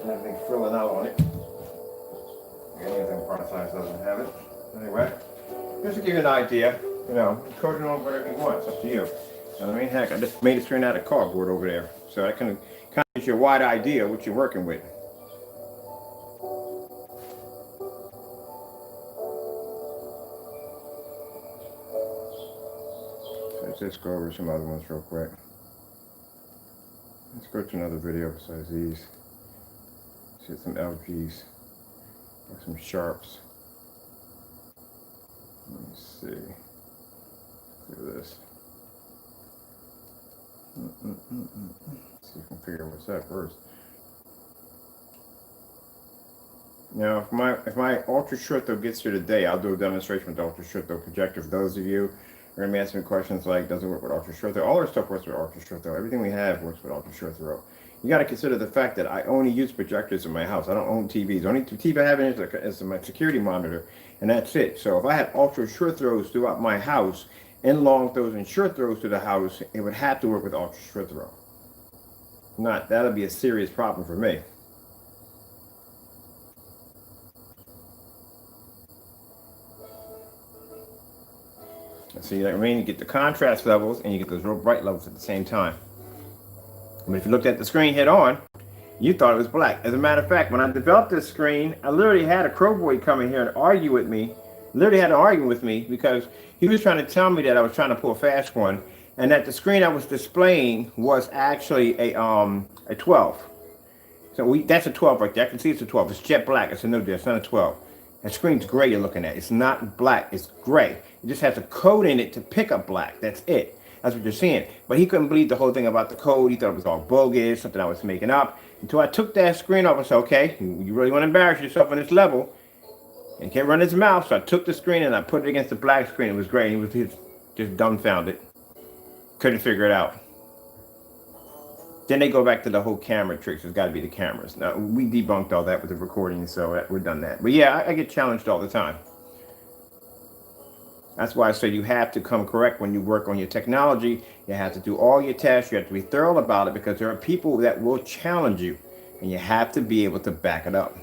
and everything filling out on it. Anything part size doesn't have it. Anyway, just to give you an idea, you know, coat it on whatever you want. It's up to you. You know what I mean? Heck, I just made it straight out of cardboard over there, so that kind of gives you a wide idea of what you're working with. So let's just go over some other ones real quick. Let's go to another video besides these. See some LGs, or some Sharps. Let me see. Look at this. Let's see if I can figure out what's that first. Now, if my ultra short throw gets here today, I'll do a demonstration with the ultra short throw projector. For those of you who are going to be asking me questions like, does it work with ultra short throw? All our stuff works with ultra short throw. Everything we have works with ultra short throw. You got to consider the fact that I only use projectors in my house. I don't own TVs. The only TV I have in is my security monitor, and that's it. So if I had ultra short throws throughout my house, and long throws and short throws to the house, it would have to work with ultra short throw. That'll be a serious problem for me. See that? I mean, you get the contrast levels and you get those real bright levels at the same time. But if you looked at the screen head on, you thought it was black. As a matter of fact, when I developed this screen, I literally had a crowboy come in here and argue with me. Literally had an argument with me because he was trying to tell me that I was trying to pull a fast one, and that the screen I was displaying was actually a 12. So that's a 12 right there. I can see it's a 12. It's jet black. It's a no deal. It's not a 12. That screen's gray you're looking at. It's not black. It's gray. It just has a code in it to pick up black. That's it. That's what you're seeing. But he couldn't believe the whole thing about the code. He thought it was all bogus, something I was making up. Until I took that screen off and said, okay, you really want to embarrass yourself on this level. And he can't run his mouth. So I took the screen and I put it against the black screen. It was great. He was just dumbfounded. Couldn't figure it out. Then they go back to the whole camera tricks. It's got to be the cameras. Now, we debunked all that with the recording, so we're done that. But yeah, I get challenged all the time. That's why I say you have to come correct when you work on your technology. You have to do all your tests. You have to be thorough about it because there are people that will challenge you, and you have to be able to back it up.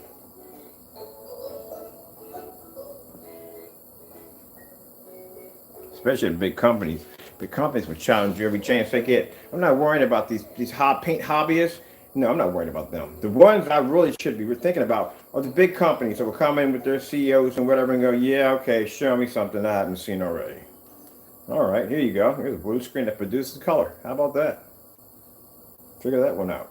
Especially the big companies. The companies will challenge you every chance they get. I'm not worrying about these paint hobbyists. No, I'm not worried about them. The ones I really should be thinking about are the big companies that will come in with their CEOs and whatever and go, yeah, okay, show me something I haven't seen already. All right, here you go. Here's a blue screen that produces color. How about that? Figure that one out.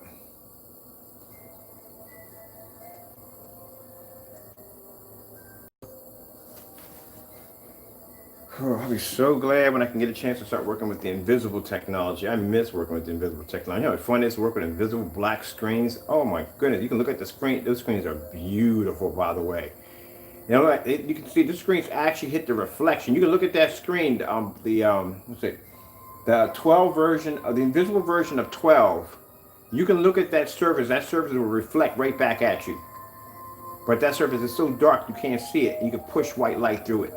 I'll be so glad when I can get a chance to start working with the invisible technology. I miss working with the invisible technology. You know how fun it is to work with invisible black screens? Oh my goodness, you can look at the screen. Those screens are beautiful, by the way. You know, you can see the screens actually hit the reflection. You can look at that screen, let's see, the 12 version, of the invisible version of 12. You can look at that surface. That surface will reflect right back at you. But that surface is so dark you can't see it. You can push white light through it.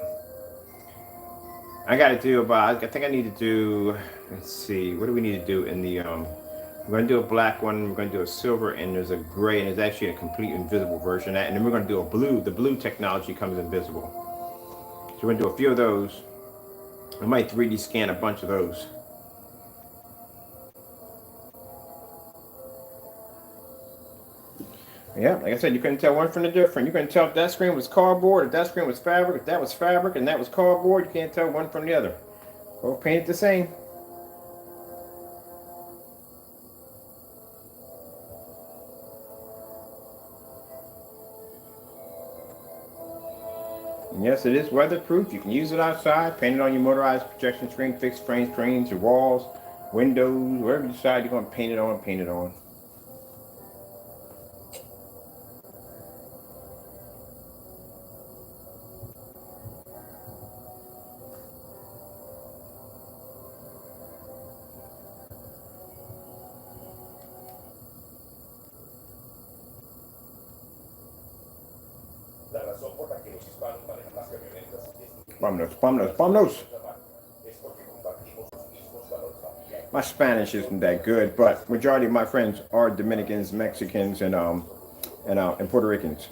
I got to do about, I think I need to do, let's see, what do we need to do in the, we're going to do a black one, we're going to do a silver, and there's a gray, and there's actually a complete invisible version of that, and then we're going to do a blue. The blue technology comes invisible. So we're going to do a few of those. I might 3D scan a bunch of those. Yeah, like I said, you couldn't tell one from the different. You couldn't tell if that screen was cardboard, if that screen was fabric, if that was fabric and that was cardboard. You can't tell one from the other. Both painted the same. And yes, it is weatherproof. You can use it outside, paint it on your motorized projection screen, fixed frame screens, your walls, windows, wherever you decide you're going to paint it on, paint it on. Vámonos. My Spanish isn't that good, but majority of my friends are Dominicans, Mexicans, and Puerto Ricans.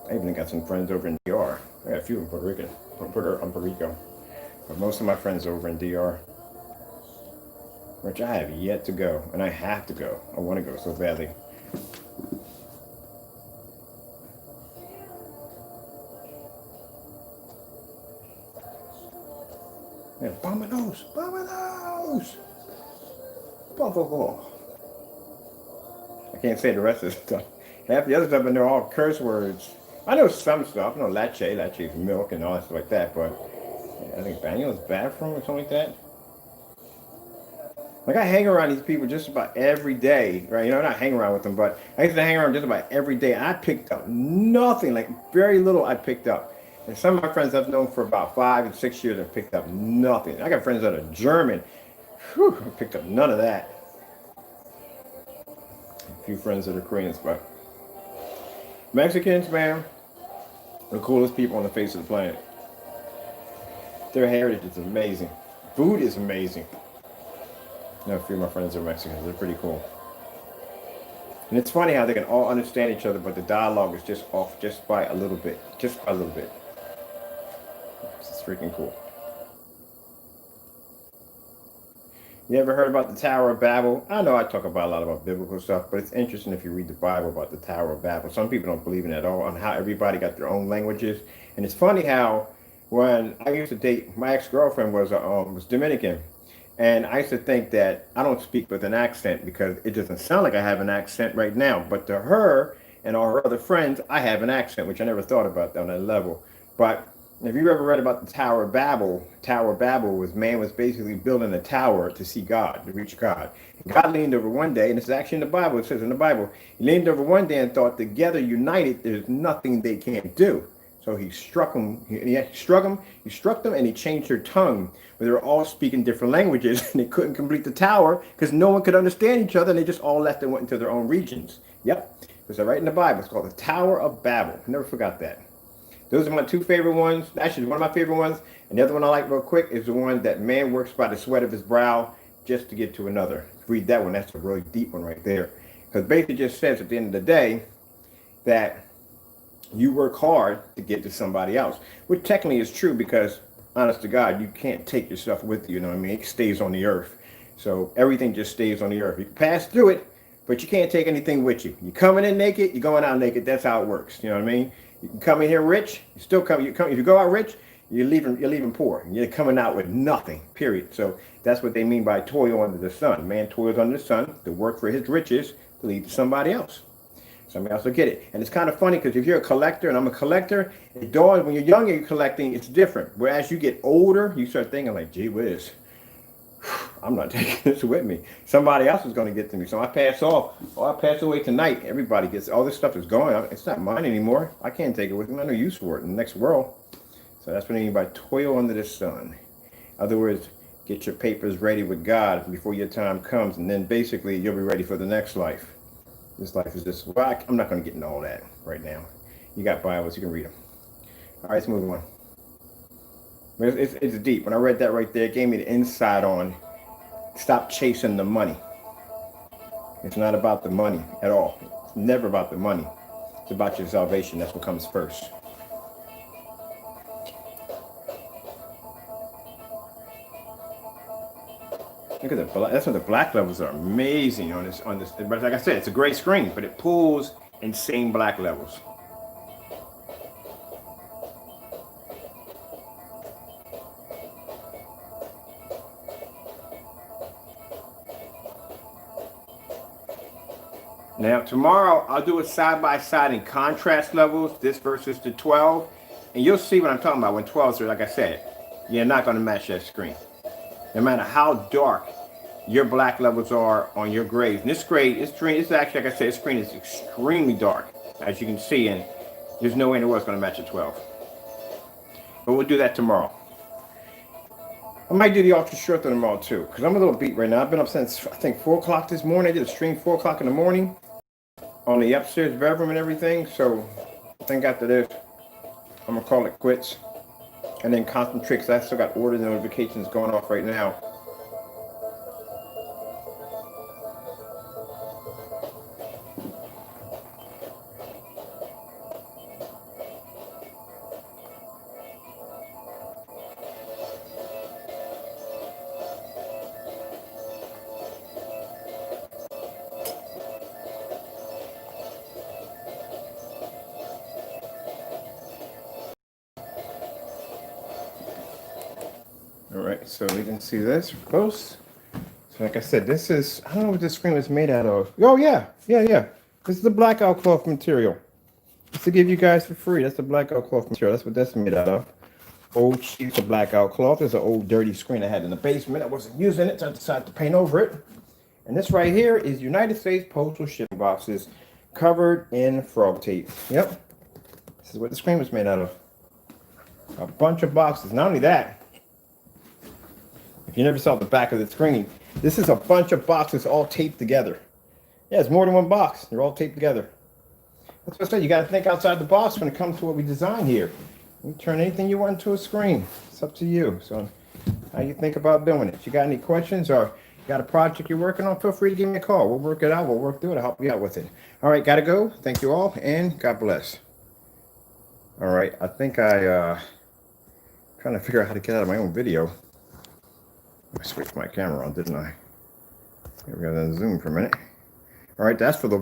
I even got some friends over in DR. I got a few in Puerto Rican, Puerto Rico, but most of my friends are over in DR, which I have yet to go, and I have to go. I want to go so badly. Yeah, vámonos. I can't say the rest of the stuff. Half the other stuff, and they're all curse words. I know some stuff. I know lache is milk and all that stuff like that, but yeah, I think baño is bathroom or something like that. Like I hang around these people just about every day, right? You know, not hang around with them, but I used to hang around just about every day. And I picked up nothing, like very little I picked up. And some of my friends I've known for about 5 and 6 years have picked up nothing. I got friends that are German. Whew, I picked up none of that. A few friends that are Koreans, but Mexicans, man, the coolest people on the face of the planet. Their heritage is amazing. Food is amazing. You know, a few of my friends are Mexicans. They're pretty cool. And it's funny how they can all understand each other, but the dialogue is just off just by a little bit. Just by a little bit. This is freaking cool. You ever heard about the Tower of Babel? I know I talk about a lot about biblical stuff, but it's interesting if you read the Bible about the Tower of Babel. Some people don't believe in it at all, on how everybody got their own languages. And it's funny how when I used to date, my ex-girlfriend was Dominican. And I used to think that I don't speak with an accent because it doesn't sound like I have an accent right now. But to her and all her other friends, I have an accent, which I never thought about on that level. But if you ever read about the Tower of Babel was man was basically building a tower to see God, to reach God. And God leaned over one day, and this is actually in the Bible, it says in the Bible, he leaned over one day and thought, together united, there's nothing they can't do. So he struck them, he struck them, and he changed their tongue, where they were all speaking different languages, and they couldn't complete the tower because no one could understand each other, and they just all left and went into their own regions. Yep, it's right in the Bible. It's called the Tower of Babel. I never forgot that. Those are my two favorite ones. Actually, one of my favorite ones. And the other one I like real quick is the one that man works by the sweat of his brow just to get to another. Read that one. That's a really deep one right there. Because basically just says at the end of the day that you work hard to get to somebody else. Which technically is true because, honest to God, you can't take your stuff with you. You know what I mean? It stays on the earth. So everything just stays on the earth. You can pass through it, but you can't take anything with you. You're coming in naked, you're going out naked. That's how it works. You know what I mean? You can come in here rich, you still come. If you go out rich, you're leaving poor. You're coming out with nothing. Period. So that's what they mean by toil under the sun. Man toils under the sun to work for his riches to lead to somebody else. Somebody else will get it. And it's kind of funny because if you're a collector and I'm a collector, it dawns when you're younger, you're collecting, it's different. Whereas you get older, you start thinking like, gee whiz, I'm not taking this with me. Somebody else is going to get to me. So I pass off. Oh, I pass away tonight. Everybody gets, all this stuff is gone. It's not mine anymore. I can't take it with me. I have no use for it in the next world. So that's what I mean by toil under the sun. In other words, get your papers ready with God before your time comes. And then basically you'll be ready for the next life. This life is just, well, I'm not going to get into all that right now. You got Bibles, you can read them. All right, let's move on. It's deep. When I read that right there, it gave me the insight on stop chasing the money. It's not about the money at all. It's never about the money. It's about your salvation. That's what comes first. Look at the black. That's what the black levels are amazing on this. But like I said, it's a great screen, but it pulls insane black levels. Now tomorrow I'll do it side by side in contrast levels, this versus the 12, and you'll see what I'm talking about when 12s are, like I said, you're not going to match that screen. No matter how dark your black levels are on your grades. And this grade, this actually, like I said, this screen is extremely dark, as you can see, and there's no way in the world it's going to match a 12. But we'll do that tomorrow. I might do the ultra short tomorrow too, because I'm a little beat right now. I've been up since, I think, 4 o'clock this morning. I did a stream 4 o'clock in the morning on the upstairs bedroom and everything. So I think after this, I'm going to call it quits and then concentrate, because I still got order notifications going off right now. All right, so we can see this close. So like I said, this is, I don't know what this screen was made out of. Oh yeah. This is the blackout cloth material. Just to give you guys for free. That's the blackout cloth material. That's what that's made out of. Old sheets of blackout cloth. There's an old dirty screen I had in the basement. I wasn't using it, so I decided to paint over it. And this right here is United States Postal shipping boxes covered in frog tape. Yep. This is what the screen was made out of. A bunch of boxes. Not only that, if you never saw the back of the screen, this is a bunch of boxes all taped together. Yeah, it's more than one box. They're all taped together. That's what I said. You got to think outside the box when it comes to what we design here. You turn anything you want into a screen. It's up to you. So how you think about doing it. If you got any questions or Got a project you're working on, feel free to give me a call. We'll work it out. We'll work through it. I'll help you out with it. All right, gotta go. Thank you all, and God bless. All right, I think trying to figure out how to get out of my own video. I switched my camera on, didn't I? Here we go, then zoom for a minute. All right, that's for the